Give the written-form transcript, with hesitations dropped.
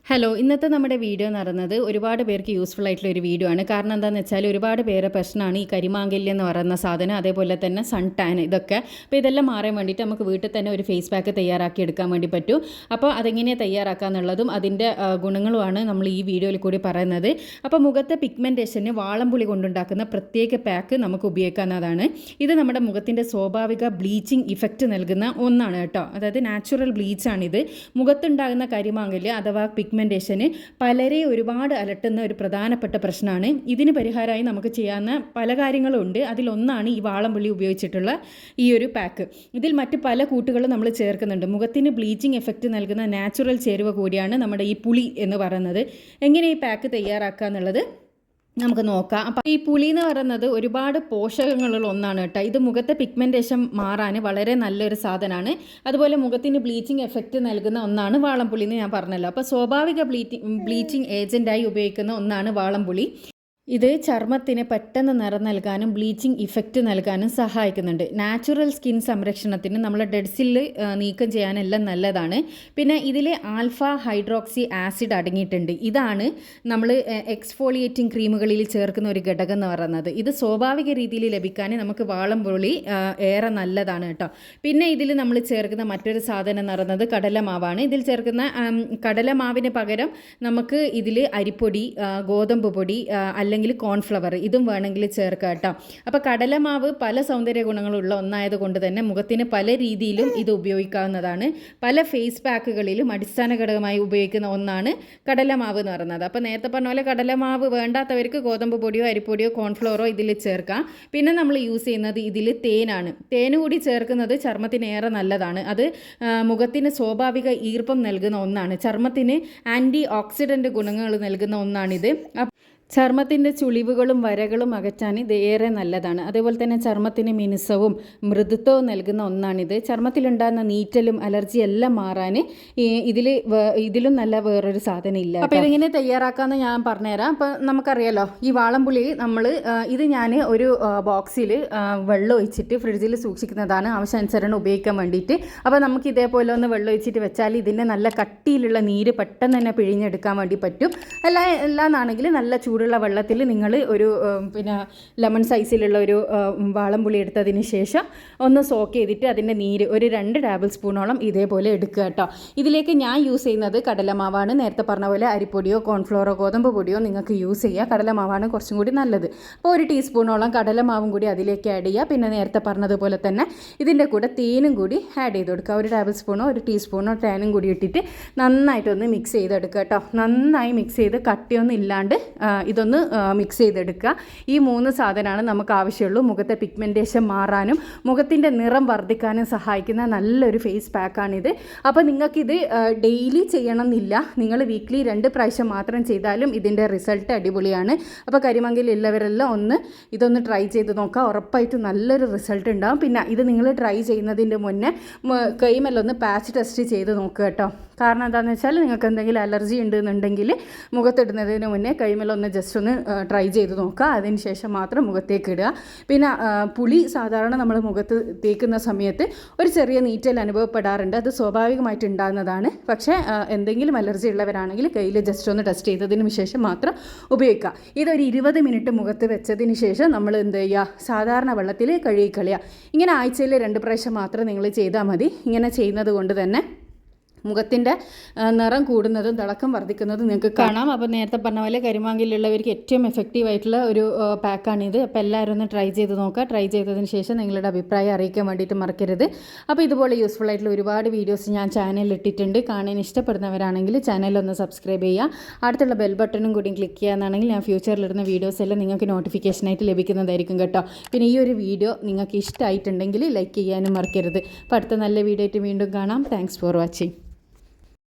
Hello, ഇന്നത്തെ നമ്മുടെ video എന്ന് പറയുന്നത് ഒരുപാട് പേർക്ക് യൂസ്ഫുൾ ആയിട്ടുള്ള ഒരു വീഡിയോ ആണ്. കാരണം എന്താണെന്ന് വെച്ചാൽ ഒരുപാട് പേരെ പ്രശ്നമാണ് ഈ കരിമാങ്കല്യം എന്ന് പറയുന്ന സാധനം, അതേപോലെ തന്നെ സൺ ടാൻ, ഇതൊക്കെ. അപ്പോൾ ഇതെല്ലാം മാറാൻ വേണ്ടിയിട്ട് നമുക്ക് വീട്ടിൽ തന്നെ ഒരു ഫേസ് പാക്ക് തയ്യാറാക്കി എടുക്കാൻ വേണ്ടി പറ്റും. അപ്പോൾ അതെങ്ങനെയാണ് തയ്യാറാക്കുക എന്നുള്ളതും അതിൻ്റെ ഗുണങ്ങളുമാണ് നമ്മൾ ഈ വീഡിയോയിൽ കൂടി പറയുന്നത്. അപ്പോൾ മുഖത്തെ പിഗ്മെൻറ്റേഷന് വാളംപുളി കൊണ്ടുണ്ടാക്കുന്ന പ്രത്യേക പാക്ക് നമുക്ക് ഉപയോഗിക്കാവുന്നതാണ്. ഇത് നമ്മുടെ മുഖത്തിൻ്റെ സ്വാഭാവിക ബ്ലീച്ചിങ് ഇഫക്റ്റ് നൽകുന്ന ഒന്നാണ് കേട്ടോ. അതായത് നാച്ചുറൽ ബ്ലീച്ചാണിത്. മുഖത്തുണ്ടാകുന്ന കരിമാങ്കല്യം അഥവാ പിഗ്മെൻറ്റേഷന് പലരെ ഒരുപാട് അലട്ടുന്ന ഒരു പ്രധാനപ്പെട്ട പ്രശ്നമാണ്. ഇതിന് പരിഹാരമായി നമുക്ക് ചെയ്യാവുന്ന പല കാര്യങ്ങളുണ്ട്. അതിലൊന്നാണ് ഈ വാളംപുളി ഉപയോഗിച്ചിട്ടുള്ള ഈ ഒരു പാക്ക്. ഇതിൽ മറ്റ് പല കൂട്ടുകളും നമ്മൾ ചേർക്കുന്നുണ്ട്. മുഖത്തിന് ബ്ലീച്ചിങ് എഫക്റ്റ് നൽകുന്ന നാച്ചുറൽ ചേരുവ കൂടിയാണ് നമ്മുടെ ഈ പുളി എന്ന് പറയുന്നത്. എങ്ങനെ ഈ പാക്ക് തയ്യാറാക്കുക എന്നുള്ളത് നമുക്ക് നോക്കാം. അപ്പം ഈ പുളി എന്ന് പറയുന്നത് ഒരുപാട് പോഷകങ്ങളുള്ള ഒന്നാണ് കേട്ടോ. ഇത് മുഖത്തെ പിഗ്മെൻറ്റേഷൻ മാറാൻ വളരെ നല്ലൊരു സാധനമാണ്. അതുപോലെ മുഖത്തിന് ബ്ലീച്ചിങ് എഫക്റ്റ് നൽകുന്ന ഒന്നാണ് വാളംപുളി എന്ന് ഞാൻ പറഞ്ഞല്ലോ. അപ്പോൾ സ്വാഭാവിക ബ്ലീച്ചിങ് ഏജൻറ്റായി ഉപയോഗിക്കുന്ന ഒന്നാണ് വാളംപുളി. ഇത് ചർമ്മത്തിന് പെട്ടെന്ന് നിറം നൽകാനും ബ്ലീച്ചിങ് ഇഫക്റ്റ് നൽകാനും സഹായിക്കുന്നുണ്ട്. നാച്ചുറൽ സ്കിൻ സംരക്ഷണത്തിന് നമ്മളെ ഡെഡ് സെല്ല് നീക്കം ചെയ്യാനെല്ലാം നല്ലതാണ്. പിന്നെ ഇതിൽ ആൽഫ ഹൈഡ്രോക്സി ആസിഡ് അടങ്ങിയിട്ടുണ്ട്. ഇതാണ് നമ്മൾ എക്സ്ഫോളിയേറ്റിംഗ് ക്രീമുകളിൽ ചേർക്കുന്ന ഒരു ഘടകം എന്ന് പറയുന്നത്. ഇത് സ്വാഭാവിക രീതിയിൽ ലഭിക്കാൻ നമുക്ക് വാളംപുളി ഏറെ നല്ലതാണ് കേട്ടോ. പിന്നെ ഇതിൽ നമ്മൾ ചേർക്കുന്ന മറ്റൊരു സാധനം എന്ന് പറയുന്നത് കടലമാവാണ്. ഇതിൽ ചേർക്കുന്ന കടലമാവിന് പകരം നമുക്ക് ഇതിൽ അരിപ്പൊടി, ഗോതമ്പ് പൊടി അല്ലെങ്കിൽ കോൺഫ്ലവർ ഇതും വേണമെങ്കിൽ ചേർക്കാം കേട്ടോ. അപ്പോൾ കടലമാവ് പല സൗന്ദര്യ ഗുണങ്ങളുള്ള ഒന്നായത് കൊണ്ട് തന്നെ മുഖത്തിന് പല രീതിയിലും ഇത് ഉപയോഗിക്കാവുന്നതാണ്. പല ഫേസ് പാക്കുകളിലും അടിസ്ഥാന ഘടകമായി ഉപയോഗിക്കുന്ന ഒന്നാണ് കടലമാവ് എന്ന് പറയുന്നത്. അപ്പോൾ നേരത്തെ പറഞ്ഞ പോലെ കടലമാവ് വേണ്ടാത്തവർക്ക് ഗോതമ്പ് പൊടിയോ അരിപ്പൊടിയോ കോൺഫ്ലവറോ ഇതിൽ ചേർക്കാം. പിന്നെ നമ്മൾ യൂസ് ചെയ്യുന്നത് ഇതിൽ തേനാണ്. തേന് കൂടി ചേർക്കുന്നത് ചർമ്മത്തിന് ഏറെ നല്ലതാണ്. അത് മുഖത്തിന് സ്വാഭാവിക ഈർപ്പം നൽകുന്ന ഒന്നാണ്. ചർമ്മത്തിന് ആൻറ്റി ഓക്സിഡൻ്റ് ഗുണങ്ങൾ നൽകുന്ന ഒന്നാണിത്. ചർമ്മത്തിൻ്റെ ചുളിവുകളും വരകളും അകറ്റാൻ ഇത് ഏറെ നല്ലതാണ്. അതേപോലെ തന്നെ ചർമ്മത്തിന് മിനുസവും മൃദുത്വവും നൽകുന്ന ഒന്നാണിത്. ചർമ്മത്തിലുണ്ടാകുന്ന നീറ്റലും അലർജി എല്ലാം മാറാൻ ഇതിലും നല്ല വേറൊരു സാധനം ഇല്ല. അപ്പോൾ ഇതിങ്ങനെ തയ്യാറാക്കാമെന്ന് ഞാൻ പറഞ്ഞുതരാം. അപ്പോൾ നമുക്കറിയാലോ ഈ വാളംപുളി ഇത് ഞാൻ ഒരു ബോക്സിൽ വെള്ളം ഒഴിച്ചിട്ട് ഫ്രിഡ്ജിൽ സൂക്ഷിക്കുന്നതാണ് ആവശ്യാനുസരണം ഉപയോഗിക്കാൻ വേണ്ടിയിട്ട്. അപ്പോൾ നമുക്ക് ഇതേപോലെ ഒന്ന് വെള്ളം ഒഴിച്ചിട്ട് വെച്ചാൽ ഇതിൻ്റെ നല്ല കട്ടിയിലുള്ള നീര് പെട്ടെന്ന് തന്നെ പിഴിഞ്ഞെടുക്കാൻ വേണ്ടി പറ്റും. എല്ലാന്നാണെങ്കിൽ നല്ല ചൂടുള്ള വെള്ളത്തിൽ നിങ്ങൾ ഒരു ലെമൺ സൈസിലുള്ള ഒരു വാളംപുളി എടുത്തതിന് ശേഷം ഒന്ന് സോക്ക് ചെയ്തിട്ട് അതിൻ്റെ നീര് ഒരു 2 ടേബിൾ സ്പൂണോളം ഇതേപോലെ എടുക്കുക കേട്ടോ. ഇതിലേക്ക് ഞാൻ യൂസ് ചെയ്യുന്നത് കടലമാവാണ്. നേരത്തെ പറഞ്ഞ പോലെ അരിപ്പൊടിയോ കോൺഫ്ലോറോ ഗോതമ്പ് പൊടിയോ നിങ്ങൾക്ക് യൂസ് ചെയ്യുക. കടലമാവാണ് കുറച്ചും കൂടി നല്ലത്. അപ്പോൾ 1 ടീസ്പൂണോളം കടലമാവും കൂടി അതിലേക്ക് ആഡ് ചെയ്യുക. പിന്നെ നേരത്തെ പറഞ്ഞതുപോലെ തന്നെ ഇതിൻ്റെ കൂടെ തേനും കൂടി ആഡ് ചെയ്ത് കൊടുക്കുക. 1 ടേബിൾ സ്പൂണോ 1 ടീസ്പൂണോ തേനും കൂടി ഇട്ടിട്ട് നന്നായിട്ടൊന്ന് മിക്സ് ചെയ്തെടുക്കുക കേട്ടോ. നന്നായി മിക്സ് ചെയ്ത് കട്ടിയൊന്നും ഇല്ലാണ്ട് ഇതൊന്ന് മിക്സ് ചെയ്തെടുക്കുക. ഈ 3 സാധനമാണ് നമുക്ക് ആവശ്യമുള്ളൂ. മുഖത്തെ പിഗ്മെൻറ്റേഷൻ മാറാനും മുഖത്തിൻ്റെ നിറം വർദ്ധിക്കാനും സഹായിക്കുന്ന നല്ലൊരു ഫേസ് പാക്കാണിത്. അപ്പോൾ നിങ്ങൾക്കിത് ഡെയിലി ചെയ്യണം എന്നില്ല. നിങ്ങൾ വീക്ക്ലി 2 പ്രാവശ്യം മാത്രം ചെയ്താലും ഇതിൻ്റെ റിസൾട്ട് അടിപൊളിയാണ്. അപ്പോൾ കരിമങ്കൽ ഉള്ളവരെല്ലാം ഇതൊന്ന് ട്രൈ ചെയ്ത് നോക്കുക. ഉറപ്പായിട്ട് നല്ലൊരു റിസൾട്ട് ഉണ്ടാകും. പിന്നെ ഇത് നിങ്ങൾ ട്രൈ ചെയ്യുന്നതിൻ്റെ മുന്നേ കൈമല്ലൊന്ന് പാച്ച് ടെസ്റ്റ് ചെയ്ത് നോക്കുക കേട്ടോ. കാരണം എന്താണെന്ന് വെച്ചാൽ നിങ്ങൾക്ക് എന്തെങ്കിലും അലർജി ഉണ്ടെന്നുണ്ടെങ്കിൽ മുഖത്തിടുന്നതിന് മുന്നേ കൈമലൊന്ന് ജസ്റ്റ് ഒന്ന് ട്രൈ ചെയ്ത് നോക്കുക. അതിന് ശേഷം മാത്രം മുഖത്തേക്ക് ഇടുക. പിന്നെ പുളി സാധാരണ നമ്മൾ മുഖത്ത് തേക്കുന്ന സമയത്ത് ഒരു ചെറിയ നീറ്റൽ അനുഭവപ്പെടാറുണ്ട്. അത് സ്വാഭാവികമായിട്ട് ഉണ്ടാകുന്നതാണ്. പക്ഷേ എന്തെങ്കിലും അലർജി ഉള്ളവരാണെങ്കിൽ കയ്യിൽ ജസ്റ്റ് ഒന്ന് ടെസ്റ്റ് ചെയ്തതിന് ശേഷം മാത്രം ഉപയോഗിക്കുക. ഇതൊരു 20 മിനിറ്റ് മുഖത്ത് വെച്ചതിന് ശേഷം നമ്മൾ എന്ത് ചെയ്യുക, സാധാരണ വെള്ളത്തിൽ കഴുകിക്കളയുക. ഇങ്ങനെ ആഴ്ചയിൽ 2 പ്രാവശ്യം മാത്രം നിങ്ങൾ ചെയ്താൽ മതി. ഇങ്ങനെ ചെയ്യുന്നത് കൊണ്ട് തന്നെ മുഖത്തിൻ്റെ നിറം കൂടുന്നതും തിളക്കം വർദ്ധിക്കുന്നതും നിങ്ങൾക്ക് കാണാം. അപ്പോൾ നേരത്തെ പറഞ്ഞ പോലെ കരിമാങ്കല്യമുള്ളവർക്ക് ഏറ്റവും എഫക്റ്റീവ് ആയിട്ടുള്ള ഒരു പാക്കാണിത്. അപ്പോൾ എല്ലാവരും ഒന്ന് ട്രൈ ചെയ്ത് നോക്കുക. ട്രൈ ചെയ്തതിന് ശേഷം നിങ്ങളുടെ അഭിപ്രായം അറിയിക്കാൻ വേണ്ടിയിട്ട് മറക്കരുത്. അപ്പോൾ ഇതുപോലെ യൂസ്ഫുൾ ആയിട്ടുള്ള ഒരുപാട് വീഡിയോസ് ഞാൻ ചാനലിൽ ഇട്ടിട്ടുണ്ട്. കാണാൻ ഇഷ്ടപ്പെടുന്നവരാണെങ്കിൽ ചാനലൊന്ന് സബ്സ്ക്രൈബ് ചെയ്യുക. അടുത്തുള്ള ബെൽ ബട്ടണും കൂടി ക്ലിക്ക് ചെയ്യാന്നാണെങ്കിൽ ഞാൻ ഫ്യൂച്ചറിലിടുന്ന വീഡിയോസ് എല്ലാം നിങ്ങൾക്ക് നോട്ടിഫിക്കേഷനായിട്ട് ലഭിക്കുന്നതായിരിക്കും കേട്ടോ. പിന്നെ ഈ ഒരു വീഡിയോ നിങ്ങൾക്ക് ഇഷ്ടമായിട്ടുണ്ടെങ്കിൽ ലൈക്ക് ചെയ്യാനും മറക്കരുത്. അപ്പോൾ അടുത്ത നല്ല വീഡിയോ ആയിട്ട് വീണ്ടും കാണാം. Thanks for watching.